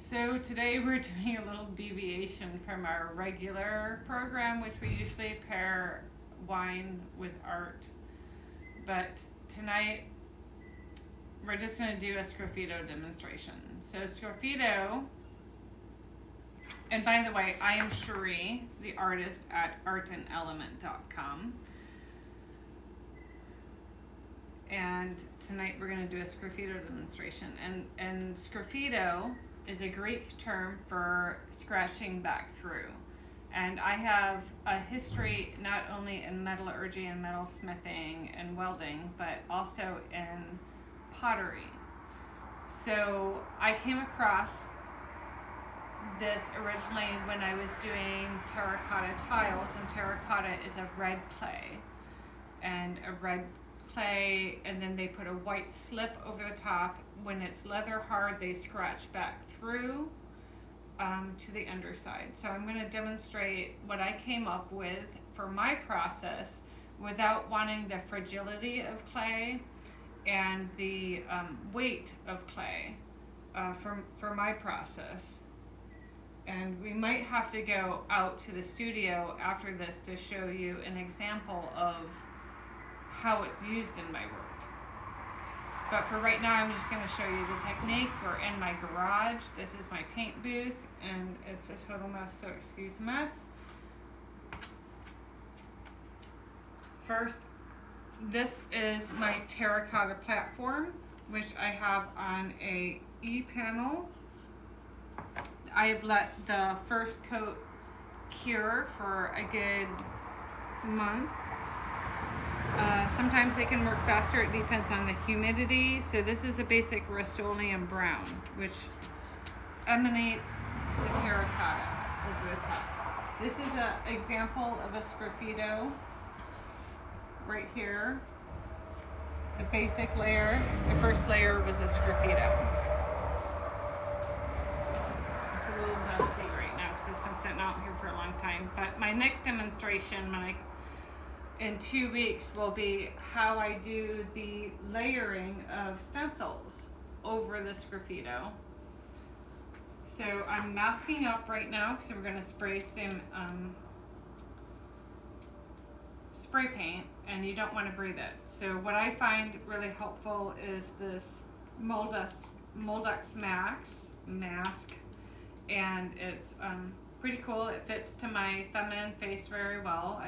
So today we're doing a little deviation from our regular program, which we usually pair wine with art. But tonight we're just going to do a Sgraffito demonstration. So Sgraffito, and by the way, I am Cherie, the artist at artandelement.com. And tonight we're going to do a Sgraffito demonstration. And Sgraffito is a Greek term for scratching back through. And I have a history not only in metallurgy and metalsmithing and welding, but also in pottery. So I came across this originally when I was doing terracotta tiles, and terracotta is a red clay. And a red clay, and then they put a white slip over the top. When it's leather hard, they scratch back through to the underside. So I'm going to demonstrate what I came up with for my process without wanting the fragility of clay and the weight of clay for my process. And we might have to go out to the studio after this to show you an example of how it's used in my work. But for right now, I'm just going to show you the technique. We're in my garage. This is my paint booth, and it's a total mess, so excuse the mess. First, this is my terracotta platform, which I have on a E-panel. I have let the first coat cure for a good month. Sometimes they can work faster, it depends on the humidity. So this is a basic Rust-Oleum brown, which emanates the terracotta over the top. This is an example of a Sgraffito right here. The basic layer, the first layer was a Sgraffito. It's a little dusty right now because it's been sitting out here for a long time. But my next demonstration, in 2 weeks, will be how I do the layering of stencils over the Sgraffito. So I'm masking up right now because we're going to spray some spray paint, and you don't want to breathe it. So what I find really helpful is this Moldex mask, and it's pretty cool. It fits to my feminine face very well.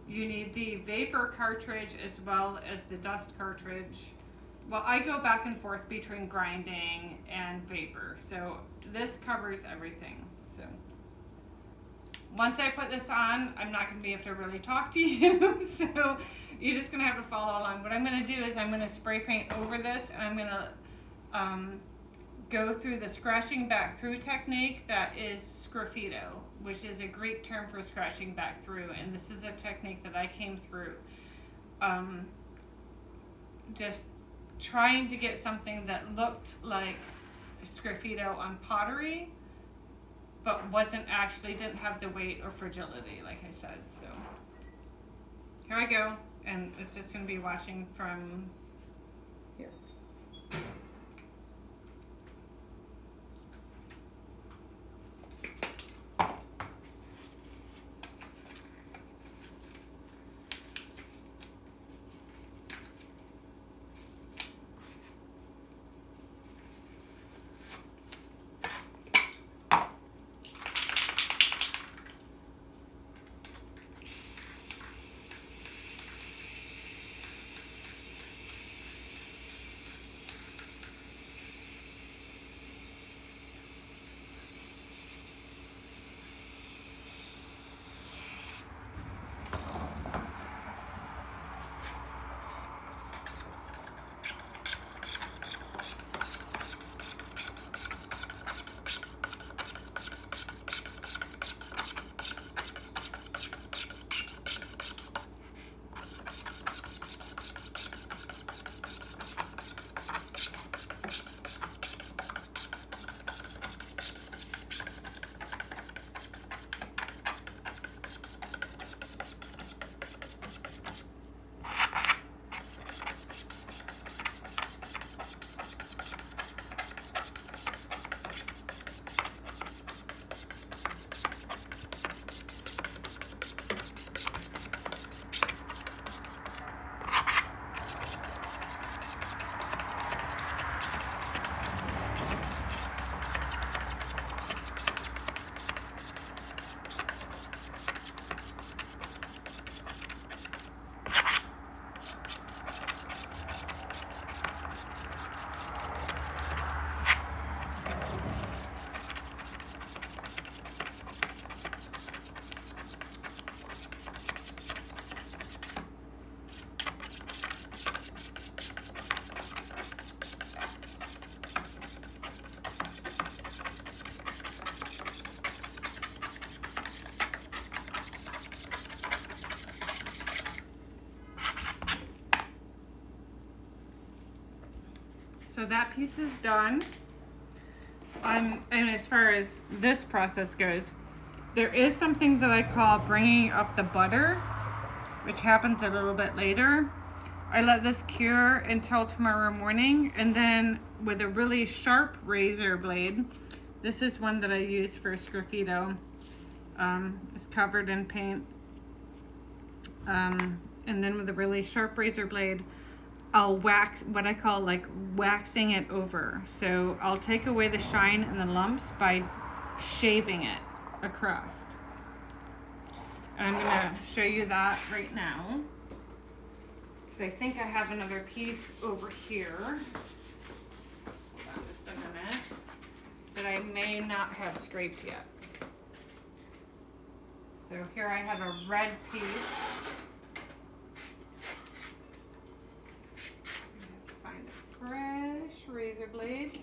You need the vapor cartridge as well as the dust cartridge. Well, I go back and forth between grinding and vapor, so this covers everything. So once I put this on, I'm not going to be able to really talk to you, so you're just going to have to follow along. What I'm going to do is I'm going to spray paint over this, and I'm going to go through the scratching back through technique that is Sgraffito, which is a Greek term for scratching back through, and this is a technique that I came through just trying to get something that looked like Sgraffito on pottery, but didn't have the weight or fragility, like I said. So here I go, and it's just going to be washing from here. So that piece is done. And as far as this process goes, there is something that I call bringing up the butter, which happens a little bit later. I let this cure until tomorrow morning, and then with a really sharp razor blade, this is one that I use for Sgraffito. It's covered in paint. And then with a really sharp razor blade, I'll wax, what I call like waxing it over. So I'll take away the shine and the lumps by shaving it across. And I'm gonna show you that right now, because I think I have another piece over here. Hold on just a minute. That I may not have scraped yet. So here I have a red piece. Find a fresh razor blade.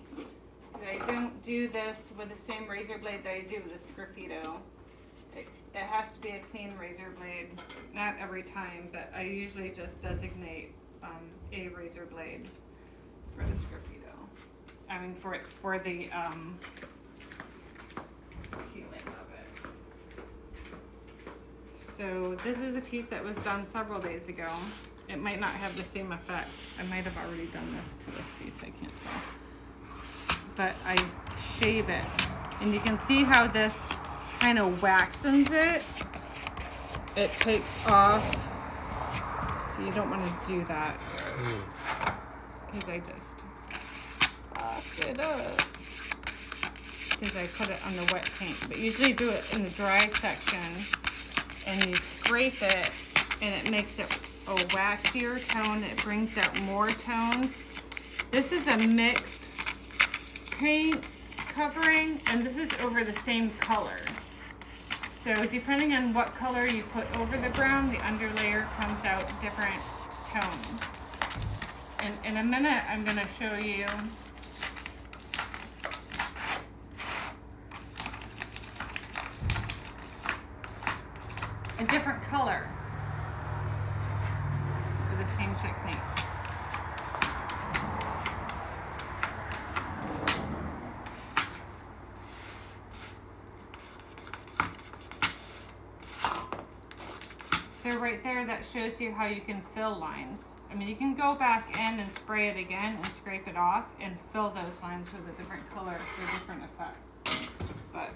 I don't do this with the same razor blade that I do with the Sgraffito. It has to be a clean razor blade. Not every time, but I usually just designate a razor blade for the Sgraffito. I mean for the healing of it. So this is a piece that was done several days ago. It might not have the same effect. I might have already done this to this piece, I can't tell. But I shave it. And you can see how this kind of waxens it. It takes off. So you don't want to do that. Because I just fucked it up. Because I put it on the wet paint. But usually do it in the dry section. And you scrape it, and it makes it a waxier tone. It brings out more tones. This is a mixed paint covering, and this is over the same color. So depending on what color you put over the brown, the underlayer comes out different tones. And in a minute, I'm going to show you a different color with the same technique. So right there, that shows you how you can fill lines. I mean, you can go back in and spray it again and scrape it off and fill those lines with a different color for a different effect. But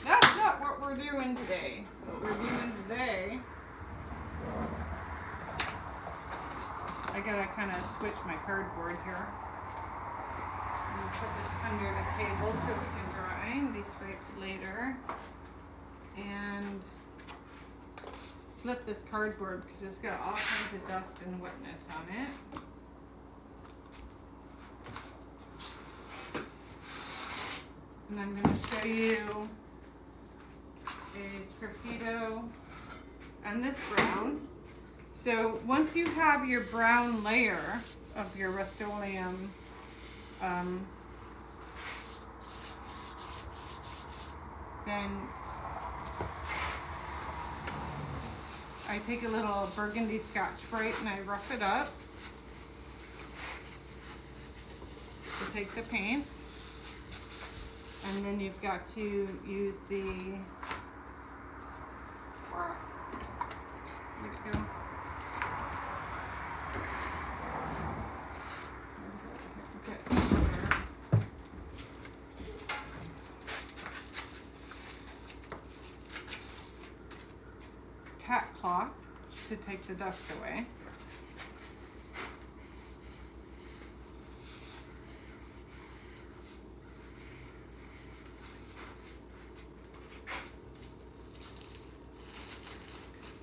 that's not what we're doing today. What we're doing today, I gotta kind of switch my cardboard here. I'm gonna put this under the table so we can dry and be scraped later. And flip this cardboard because it's got all kinds of dust and wetness on it. And I'm going to show you a Sgraffito and this brown. So once you have your brown layer of your Rust-Oleum then I take a little burgundy Scotch-Brite and I rough it up to take the paint. And then you've got to use the, where'd it go? Tack cloth to take the dust away.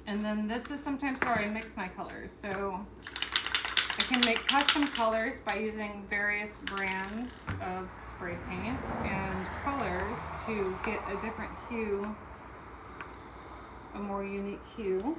And then this is sometimes where I mix my colors. So I can make custom colors by using various brands of spray paint and colors to get a different hue, a more unique hue.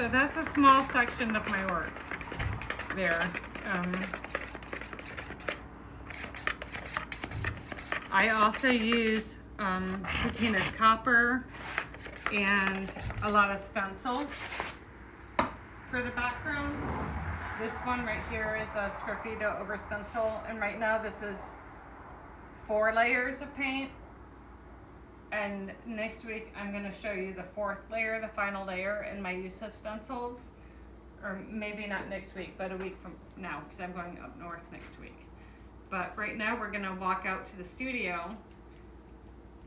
So that's a small section of my work there. I also use patina's copper and a lot of stencils for the backgrounds. This one right here is a Sgraffito over stencil, and right now this is 4 layers of paint. And next week I'm going to show you the 4th layer, the final layer, and my use of stencils. Or maybe not next week, but a week from now, because I'm going up north next week. But right now we're going to walk out to the studio,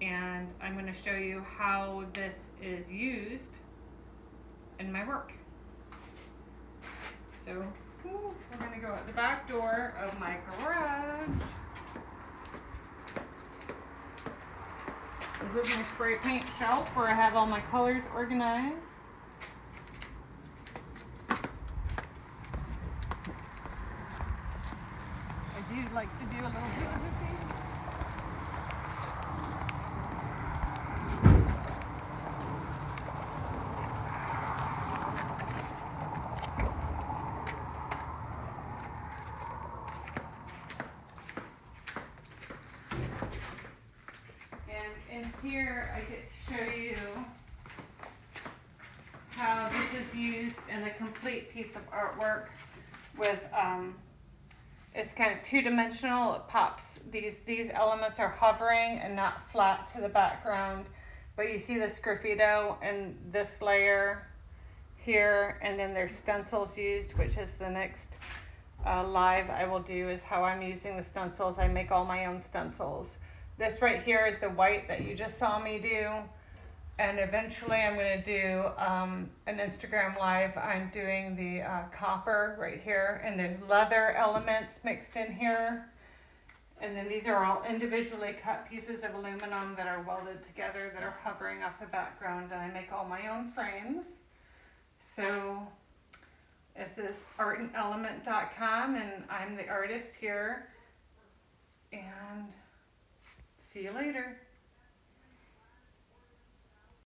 and I'm going to show you how this is used in my work. So we're going to go out the back door of my garage. This is my spray paint shelf where I have all my colors organized. I do like to do a little bit of everything. And in here I get to show you how this is used in a complete piece of artwork with it's kind of 2-dimensional. It pops. These elements are hovering and not flat to the background, but you see the Sgraffito in this layer here, and then there's stencils used, which is the next live I will do, is how I'm using the stencils. I make all my own stencils. This right here is the white that you just saw me do. And eventually I'm going to do an Instagram live. I'm doing the copper right here, and there's leather elements mixed in here. And then these are all individually cut pieces of aluminum that are welded together that are hovering off the background, and I make all my own frames. So this is artandelement.com, and I'm the artist here. And see you later.